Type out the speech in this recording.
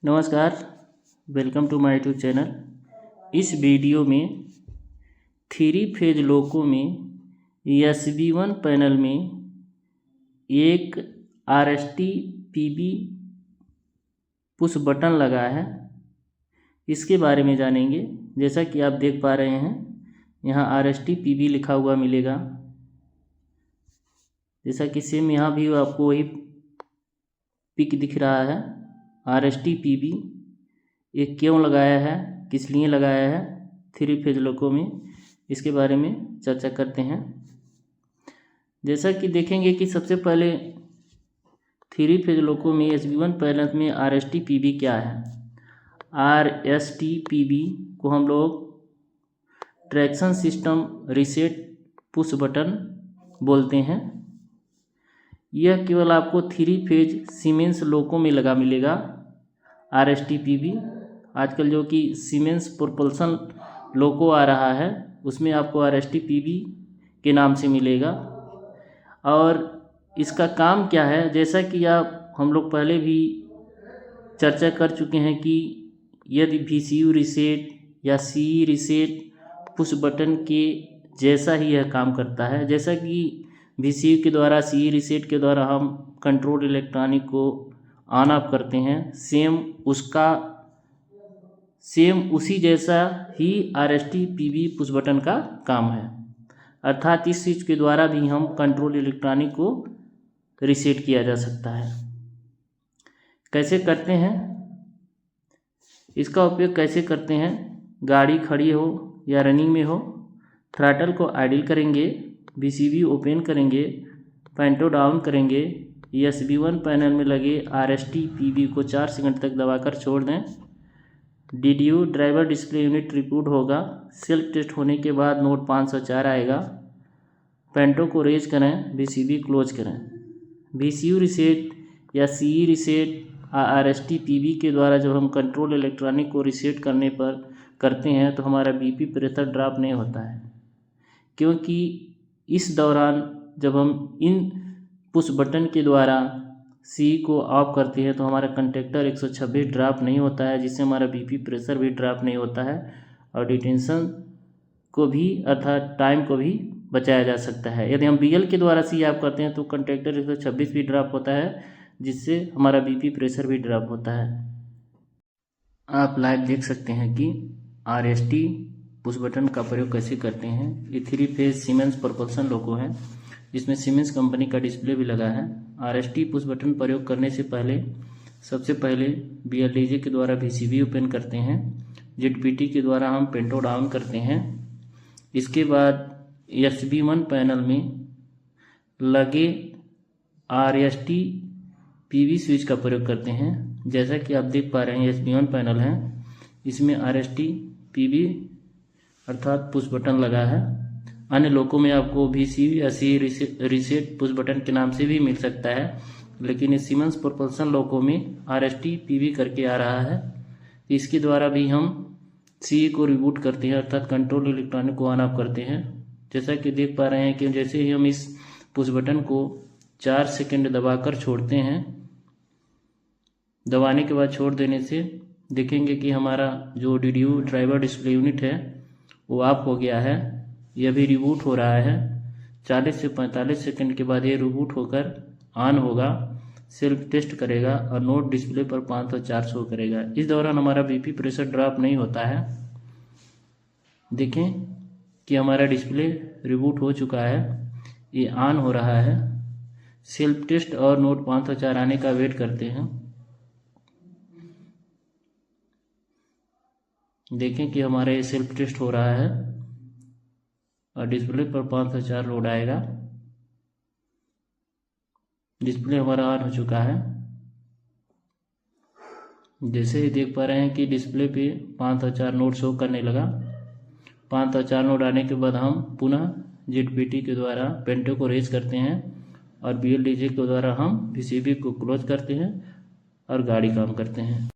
नमस्कार, welcome to my YouTube channel. इस video में 3 फेज लोको में SB1 पैनल में एक RST PB पुश बटन लगा है, इसके बारे में जानेंगे। जैसा कि आप देख पा रहे हैं, यहाँ RST PB लिखा हुआ मिलेगा। जैसा कि सेम यहाँ भी आपको वही पिक दिख रहा है। RST PB ये क्यों लगाया है, किस लिए लगाया है 3 फेज लोको में, इसके बारे में चर्चा करते हैं। जैसा कि देखेंगे कि सबसे पहले 3 फेज लोको में SB1 पैनल में RST PB क्या है। RST PB को हम लोग traction system reset push button बोलते हैं। यह केवल आपको 3 फेज सीमेंस लोको में लगा मिलेगा। RST PB आजकल जो कि सीमेंस प्रोपल्सन लोको आ रहा है, उसमें आपको RST PB के नाम से मिलेगा। और इसका काम क्या है, जैसा कि हम लोग पहले भी चर्चा कर चुके हैं कि यदि VCU रीसेट या CE रीसेट पुश बटन के जैसा ही यह काम करता है। जैसा कि VCU के द्वारा CE रीसेट के द्वारा हम कंट्रोल इलेक्ट्रॉनिक को ऑन ऑफ करते हैं, सेम उसी जैसा ही RST PB पुश बटन का काम है। अर्थात इस स्विच के द्वारा भी हम कंट्रोल इलेक्ट्रॉनिक को रीसेट किया जा सकता है। कैसे करते हैं, इसका उपयोग कैसे करते हैं। गाड़ी खड़ी हो या रनिंग में हो, थ्रॉटल को आइडल करेंगे, VCB ओपन करेंगे, पेंटो डाउन करेंगे, SB1 पैनल में लगे RST PB को 4 सेकंड तक दबाकर छोड़ दें। DDU driver display unit reboot होगा। सेल्फ टेस्ट होने के बाद नोट 504 आएगा। पेंटो को रेज करें, VCB क्लोज करें। VCU रीसेट या CE रीसेट RST PB के द्वारा जब हम कंट्रोल इलेक्ट्रॉनिक को रीसेट करते हैं तो हमारा BP प्रेशर ड्रॉप नहीं होता है, क्योंकि इस दौरान जब हम इन पुश बटन के द्वारा CE को ऑफ करते हैं तो हमारा कंटेक्टर 126 ड्रॉप नहीं होता है, जिससे हमारा BP प्रेशर भी ड्रॉप नहीं होता है और डिटेंशन को भी अर्थात टाइम को भी बचाया जा सकता है। यदि हम BL के द्वारा CE ऑफ करते हैं तो कंटेक्टर 126 भी ड्रॉप होता है, जिससे हमारा BP प्रेशर भी ड्रॉप होता है। आप लाइव देख सकते हैं कि RST पुश बटन का प्रयोग कैसे करते हैं। ये 3 फेज सीमेंस प्रोपल्सन लोको है, जिसमें सीमेंस कंपनी का डिस्प्ले भी लगा है। RST पुश बटन प्रयोग करने से पहले सबसे पहले BLDJ के द्वारा VCB ओपन करते हैं, ZPT के द्वारा हम पेंटो डाउन करते हैं। इसके बाद SB1 पैनल में लगे RST PB स्विच का प्रयोग करते हैं। जैसा कि आप देख पा रहे हैं, SB1 पैनल है, इसमें RST PB अर्थात पुश बटन लगा है। अन्य लोको में आपको VCU या CE रीसेट पुश बटन के नाम से भी मिल सकता है, लेकिन इस सीमेंस प्रोपल्सन लोको में RST PB करके आ रहा है। इसके द्वारा भी हम CE को रिबूट करते हैं, अर्थात कंट्रोल इलेक्ट्रॉनिक को ऑन ऑफ करते हैं। जैसा कि देख पा रहे हैं कि जैसे ही हम इस पुश बटन को 4 सेकंड दबाकर छोड़ते हैं, दबाने के बाद छोड़ देने से देखेंगे कि हमारा जो DDU ड्राइवर डिस्प्ले यूनिट है वो ऑफ हो गया है। यह भी रिबूट हो रहा है। 40 से 45 सेकंड के बाद ये रिबूट होकर ऑन होगा, सेल्फ टेस्ट करेगा और नोट डिस्प्ले पर 504 शो करेगा। इस दौरान हमारा BP प्रेशर ड्रॉप नहीं होता है। देखें कि हमारा डिस्प्ले रिबूट हो चुका है, ये ऑन हो रहा है। सेल्फ टेस्ट और नोट 504 आने का वेट करते हैं। देखें कि हमारा ये सेल्फ टेस्ट हो रहा है और डिस्प्ले पर 504 लोड आएगा। डिस्प्ले हमारा ऑन हो चुका है। जैसे ही देख पा रहे हैं कि डिस्प्ले पे 504 नोट शो करने लगा। 504 नोट आने के बाद हम पुनः ZPT के द्वारा पेंटो को रेज करते हैं और BLDJ के द्वारा हम VCB को क्लोज करते हैं और गाड़ी काम करते हैं।